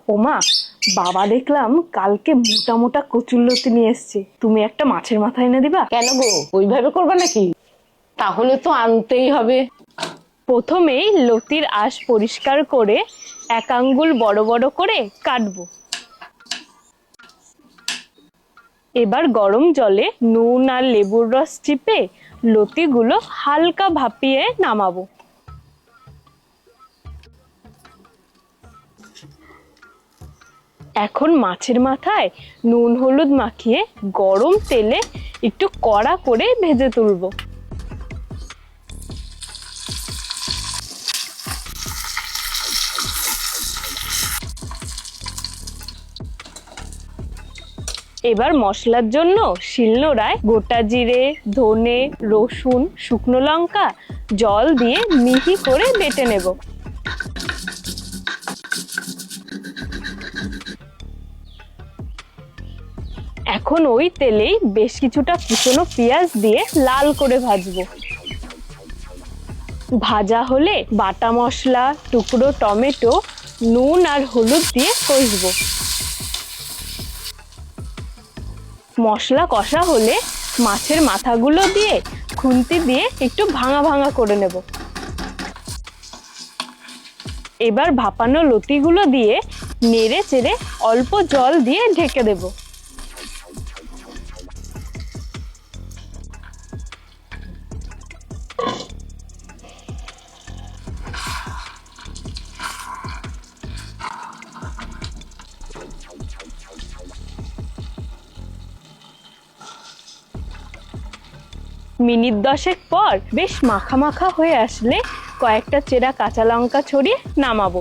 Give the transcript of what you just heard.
ওমা, বাবা দেখলাম কালকে মোটা মোটা কচুরলতি নিয়ে এসছে। তুমি একটা মাছের মাথা এনে দিবা? কেন গো, ওইভাবে করবা নাকি? তাহলে তো আনতেই হবে। প্রথমেই লতির আঁশ পরিষ্কার করে এক আঙ্গুল বড় বড় করে কাটবো। এবার গরম জলে নুন আর লেবুর রস চিপে লতিগুলো হালকা ভাপিয়ে নামাবো। এখন মাছের মাথায় নুন হলুদ মাখিয়ে গরম তেলে একটু কড়া করে ভেজে তুলবো। এবার মশলার জন্য শিলনোড়ায় গোটা জিরে, ধনে, রসুন, শুকনো লঙ্কা জল দিয়ে মিহি করে বেটে নেব। এখন ওই তেলেই বেশ কিছুটা কুচনো পেঁয়াজ দিয়ে লাল করে ভাজবো। ভাজা হলে বাটা মশলা, টুকরো টমেটো, নুন আর হলুদ দিয়ে কষবো। মশলা কষা হলে মাছের মাথাগুলো দিয়ে খুন্তি দিয়ে একটু ভাঙা ভাঙা করে নেব। এবার ভাপানো লতিগুলো দিয়ে নেড়ে চেড়ে অল্প জল দিয়ে ঢেকে দেব। মিনিট 10 পর বেশ মাখা মাখা হয়ে আসলে কয়েকটা চেরা কাঁচা লঙ্কা ছড়িয়ে নামাবো।